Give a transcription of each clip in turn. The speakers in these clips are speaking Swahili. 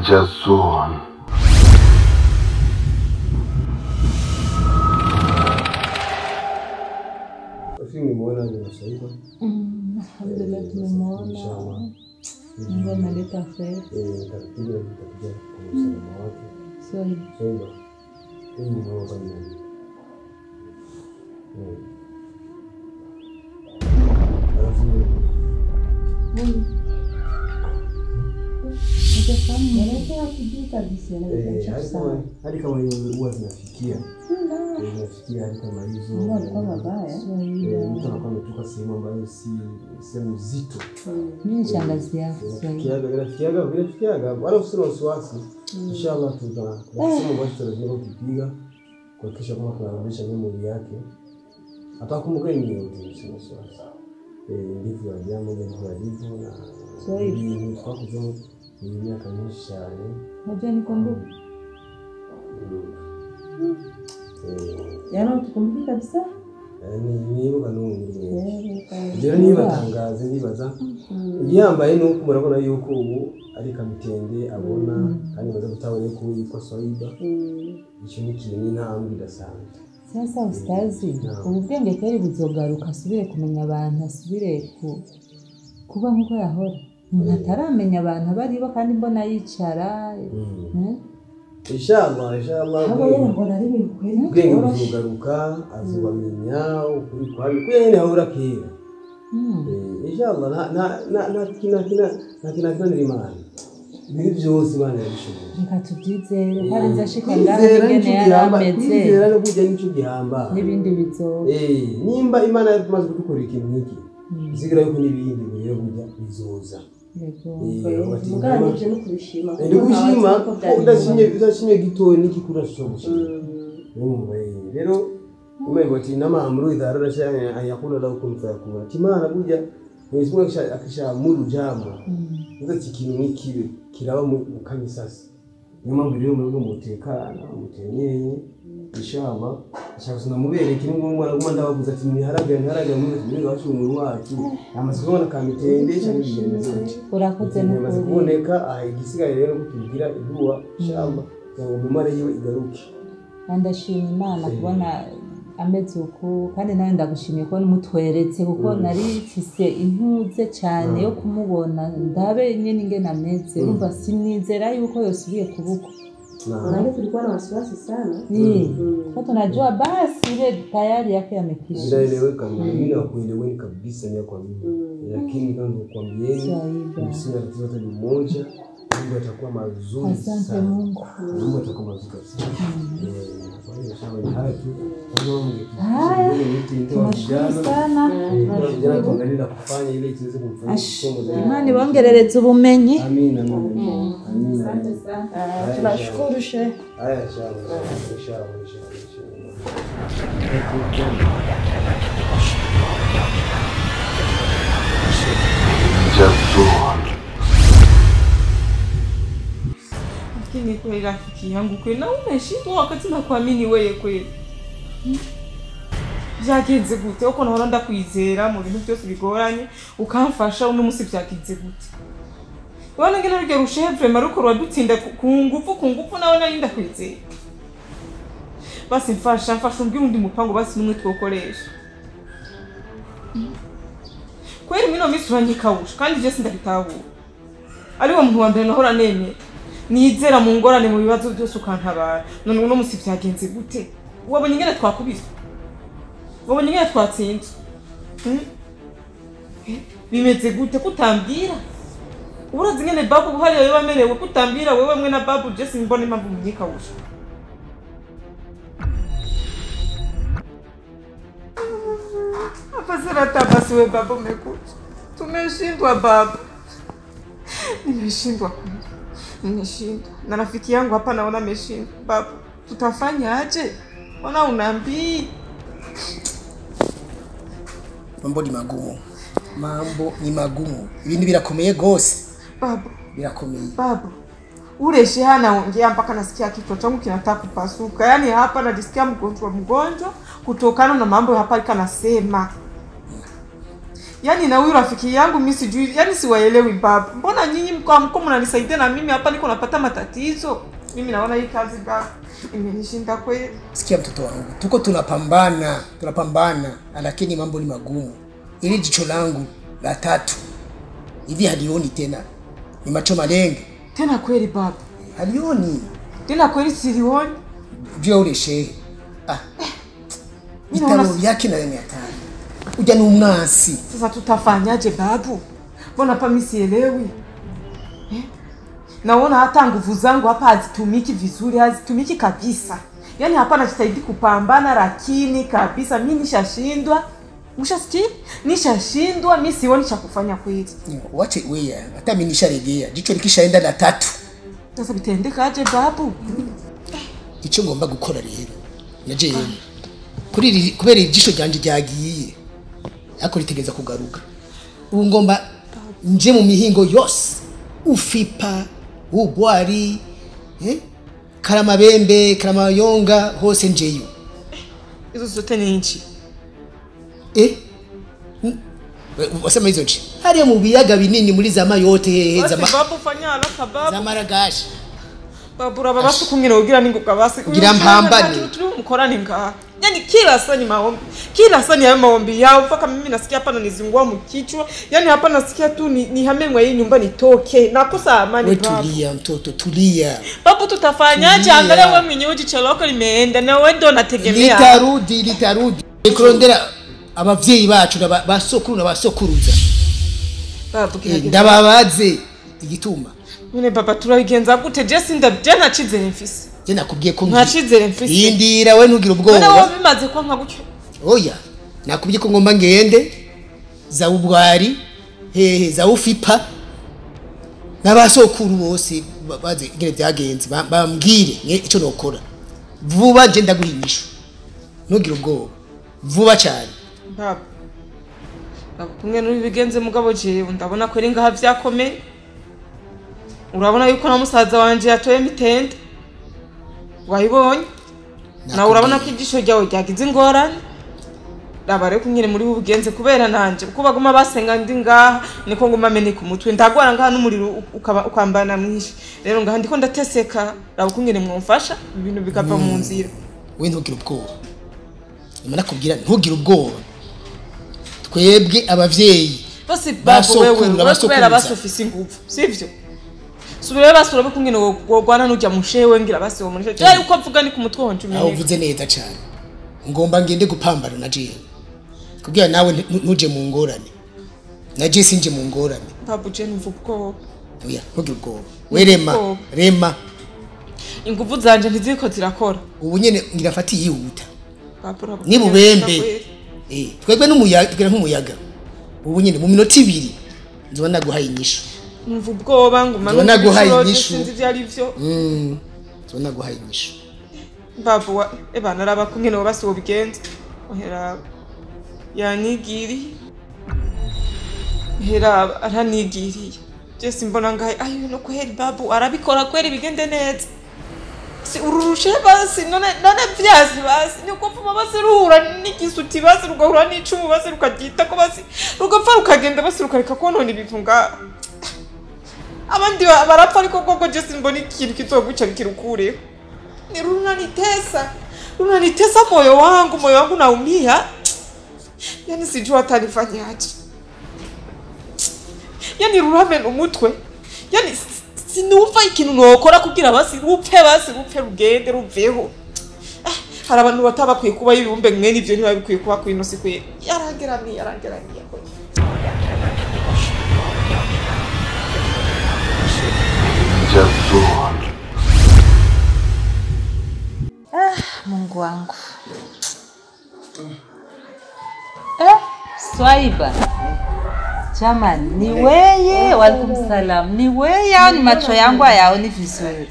Jason. Afini muona ni Swaiba. Alhamdulillah tumemwona. Mungu ameleta kheri. Nitakuja kwa usalama wake. Swaiba. Hii ni mambo gani? Hadi kama hiyo huwa zinafikia. Zinafikia hadi kama hizo. Mtu anakuwa ametoka sehemu ambayo si sehemu nzito. Mimi shangazi yako. Vinafikiaga. Wala usina wasiwasi. Inshallah tutasema basi tutarejea kupiga kuhakikisha kama tunarudisha memory yake. Atakumbuka nini yote usina wasiwasi. Ndivyo ajambo ndivyo alivyo na Swahili kwa kuzungumza ni miaka mingi. Unajua nikumbuka. Yana utukumbuka kabisa? Ni hivyo kanuni. Jirani batangaza ndibaza. Yambaye no kumurabona yuko ubu ari kamitende abona kandi baza gutabone ko yitwa Swaiba. Ico ni kinini ntambwe idasanzwe. Sasa ustazi, ubwenge kweli buzogaruka asubire kumenya abantu asubire kuba nkuko yahora. Umuntu ataramenya abantu baribo kandi mbona yicara. Inshallah. Abo yene mbona ari ibintu kweli. Ubwenge buzogaruka azubamenya ukuri kwabi kwene ahora kera. Inshallah na Imana. Biri byose Imana yabishoboye. Reka tubyizere hari nzashika ngaho ngene yarameze. Bizera no kujya n'icyo gihamba. Nibindi bizo. Nimba Imana yatumaze kudukorera ikintu nk'iki. Bizigira yuko nibindi rero kujya bizoza. Muganije no kubishima. Ndikushima udashimye gitoye n'ikikura shoboshe. Rero umwe ati namamuru idharara cyane ayakula la ukumfa yakuna. Timana burya Mwenyezi akishaamuru jambo. Nza kikintu n'ikibe kiraba mu kamisasi. Niyo mpamvu rero muri mutekana mutenyenye inshallah ashaka mubereke n'umwana guma ndabavuza ati ntiharaga muri gashumuru wacu amasubona kamitende cyane bigenze ati urakoze n'uko kuboneka igisigaye rero kutugira iduwa inshallah ngo mumare yiwe igaruke. Ndashima Imana kubona ameze uko kandi nawe ndagushimiye ko nimutweretse kuko nari mfise intuze cyane yo kumubona ndabe nyene ingene ameze umva sinizera yuko yosubiye kubuko. Nani tulikuwa na wasiwasi sana. Kwa tunajua basi ile tayari yake yamekwisha. Inaeleweka mimi na kueleweni kabisa ni kwa mimi. Lakini kama nikwambieni msina tatizo hata mmoja Mungu atakuwa mazuri sana. Asante Mungu. Mungu atakuwa mazuri sana. Kwa hiyo shauri haki. Tunashukuru sana. Vijana tuangalie kufanya ile tuweze kumfanyia somo. Imani waongerereze ubumenyi. Amina. Asante sana. Tunashukuru shehe. Haya inshallah. Jason. Lakini kweli rafiki yangu kweli na umeshindwa wakati na kuamini wewe kweli. Byagenze gute uko nahora ndakwizera mu bintu byose bigoranye ukamfasha uno musi byagenze gute? Wana ngene rugero ushevre maruko rwadutsinda ku ngufu nawe nari ndakwizera. Basi mfasha umbwira undi mupango basi numwe twokoresha. Kweli mino misi uranyikawusha kandi je sindabitahura. Ari wo muntu wa mbere nahora nemye. Nizera mu ngorane mu bibazo byose ukantabara. None uno musi byagenze gute? Wabonye ngene twakubise. Wabonye ngene twatsinze. Bimeze gute kutambira? Urazi ngene babu buhari yawe bamerewe kutambira wewe mwe na babu je simbone impamvu munyikawusha. Afasera tabasi we babu mekuja. Tumeshindwa babu. Nimeshindwa kweli. Nimeshindwa. Na rafiki yangu hapa naona ameshindwa. Babu, tutafanya aje? Ona unaambii. Mambo ni magumu. Ibintu birakomeye gose. Babu, birakomeye. Babu, ureshi hana ongea mpaka nasikia kichwa changu kinataka kupasuka. Yaani hapa najisikia mgonjwa kutokana na mambo hapa alika nasema. Yani na huyu rafiki yangu mimi sijui, yani siwaelewi baba. Mbona nyinyi mko mnanisaidia na mimi hapa niko napata matatizo? Mimi naona hii kazi baba imenishinda kweli. Sikia mtoto wangu, tuko tunapambana, lakini mambo ni magumu. Ili jicho langu la tatu hivi halioni tena. Ni macho malenge. Tena kweli baba. Halioni. Tena kweli silioni. Jua ule shehe. Vitano vyake na 500. Uja ni umnasi. Sasa tutafanyaje babu? Mbona hapa mimi sielewi? Naona hata nguvu zangu hapa hazitumiki vizuri, hazitumiki kabisa. Yaani hapa najitahidi kupambana lakini kabisa mimi nishashindwa. Mshasikia? Nishashindwa, mimi sioni cha kufanya kweli. Wache wewe, hata mimi nisharegea. Jicho likishaenda la 3. Sasa bitendeka aje babu? Icyo ngomba gukora rero. Naje kubera ijisho ryanje ryagiye. Ako ritegeza kugaruka. Ubu ngomba nje mu mihingo yose. Ufipa, ubwari, karamabembe, karamayonga hose njeyo. Izo zote ni nchi. Wasema hizo nchi. Hariya mu biyaga binini muri za mayote babu fanya alaka babu. Za Maragashi. Babu baba kumwe ugira ningoga basi. Ugira mpambane. Mkorani nga. Yani kila saa ni maombi. Kila saa ni hayo maombi yao mpaka mimi nasikia hapa nanizingua mkichwa. Yani hapa nasikia tu ni hamenwa hii nyumba nitoke. Nakosa amani babu. Tulia mtoto, tulia. Babu tutafanyaje? Angalia wewe mwenyewe jicho lako limeenda na wewe ndio unategemea. Litarudi. Nikurondera abavyeyi bacu basokuru na basokuruza. Babu kiragenda. Ndababaze igituma. None baba turabigenza gute? Jesse ndabjana cizere mfisi. Je nakubwiye ko nkacizere mfisi. Yindira we ntugira ubwoba. None wowe bimaze kwa nka gutyo. Oya. Nakubwiye ko ngomba ngende za ubwari za ufipa n'abasokuru bose baze ngire byagenze bambwire ico nokora. Vuba je ndaguhinyisha. Ntugira ubwoba. Vuba cyane. Baba. Kumwe n'ubigenze mugabo jewe ndabona ko ringa havyakomeye. Urabona yuko na musaza wanje yatoye mitende. Wayibonye? Na urabona ko ijisho ryawe ryagize ingorane. Dabare kunyire muri bugenze kubera nanje uko baguma basenga ndi ngaha niko nguma mene ku mutwe ndagwara ngaha n'umuriro ukambana mwishi. Rero ngaha ndiko ndateseka rabo kunyire mwumfasha ibintu bikava mu nzira. We ntugira ubwoba. Imana kubwira ntugira ubwoba. Twebwe abavyeyi bose babu wewe kubera basofisi ingufu sivyo subire basura bakungene gogwana n'ujya mushewe ngira basi wo murisho cyari uko avuga ni ku mutwe wanje aho uvuze neza cyane ngomba ngende gupambana na je kubwira nawe ntuje mu ngorane na je sinje mu ngorane babu je nvuko oya ntugira ubwoba werema rema ingufu zanje ntiziko zirakora ubu nyene ngirafati yihuta ni bubembe twebwe n'umuyaga tugira nk'umuyaga ubu nyine mu minota 2 nzoba naguhaye inyishu mvu bwoba nguma no naguhaye inyishu sinzi byari byo nzoba naguhaye inyishu babu ebana raba kungene basi wo bigenze ohera yanigiri hera aranigiriye je simbona ngaye ayo no kweri babu arabikora kweri bigende neza si ururushe basi none byasi basi niko pfuma basi ruhura n'igisuti basi rugahura n'icumu basi rukagita ko basi rugapfa rukagenda basi rukareka konona ibintu nga abandi barapfa ariko gogo je simbona ikintu kizoguca bikirukureho ni runanitesa moyo wangu naumia yani sijua atanifanyaje yani rurame umutwe yani sinumva ikintu nokora kugira basi rupfe rugende ruveho hari abantu batabakwiye kuba ibumbe mwene ivyo ntibabikwiye kuba kwino sikwe yarangeraniye Mungu wangu. Swaiba. Jamani, ni weye, walaikum salam. Ni weye au ni macho yangu hayaoni vizuri?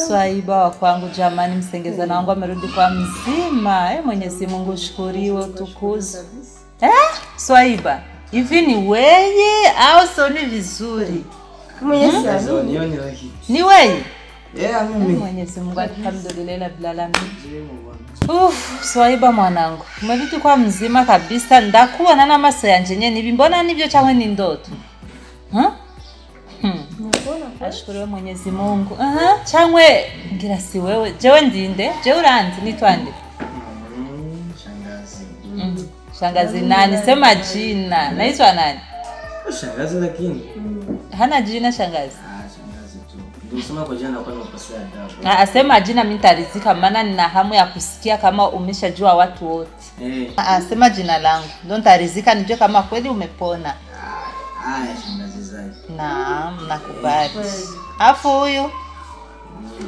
Swaiba wa kwangu jamani, msengezana wangu amerudi kwa mzima. Mwenyezi Mungu shukuriwe, utukuzwe. Swaiba, hivi ni weye au sioni vizuri? Mwenyezi ni weye? Mimi. Mwenyezi Mungu alhamdulillah rabbil alamin. Swaiba mwanangu. Umerudi kwa mzima kabisa. Ndakuwa na maso yanje nyene mbona nivyo cyangwa ni ndoto? Ashukuriwe Mwenyezi Mungu. Cyangwa ngira si wewe. Jewe ndinde? Jewe uranzi nitwande? Shangazi. Shangazi nani? Sema jina. Naitwa nani? Shangazi lakini. Hana jina shangazi. Shangazi tu. Ndio sema kwa jina kwa nipasea adabu. Asema jina mimi nitaridhika maana nina hamu ya kusikia kama umeshajua watu wote. Asema jina langu. Ndio nitaridhika nijue kama kweli umepona. Haya shangazi zai. Naam, nakubali. Afu huyu?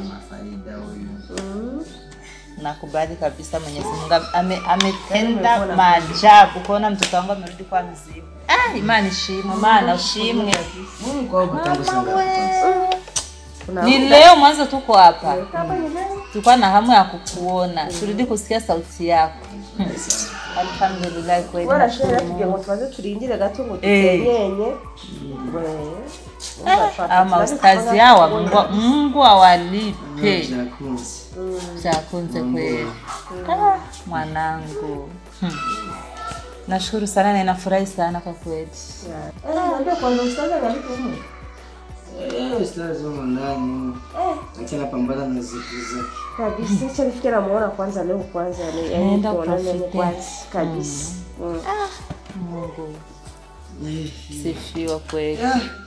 Mafaida huyu. Nakubali kabisa Mwenyezi Mungu ametenda maajabu kuona mtoto wangu amerudi kwa mzima. Imani shimwe maana ushimwe. Mungu kwa tangu sanga. Ni leo mwanzo tuko hapa. Tulikuwa na hamu ya kukuona. Turudi kusikia sauti yako. Alhamdulillah kweli. Bora shehe tuje ngo twaze turindire gato ngo tutenyenye. Ama ustazi hawa Mungu awalipe. Chakunze kweli. Mwanangu. Nashukuru sana na nafurahi sana kwa kweli. Ndio kwanza ustazi alipomo. Ustazi wangu ndani. Akina pambana na zikiza. Kabisa acha nifikie na muona kwanza leo kwanza Nenda kwanza kabisa. Mungu. Sifiwa kweli.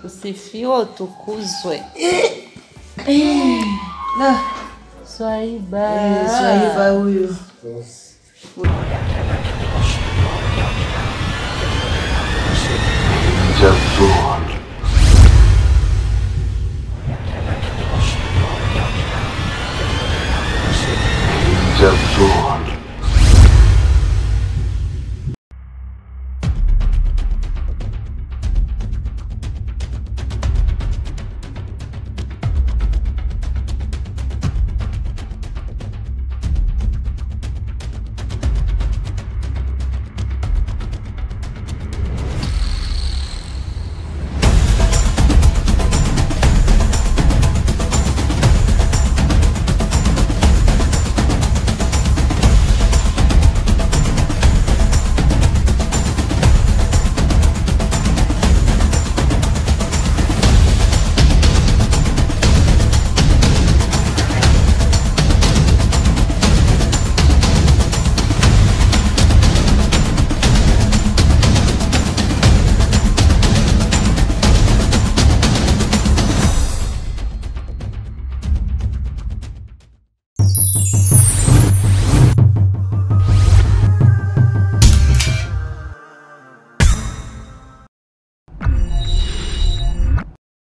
Usifiwa utukuzwe. Swaiba. Swaiba huyu. Just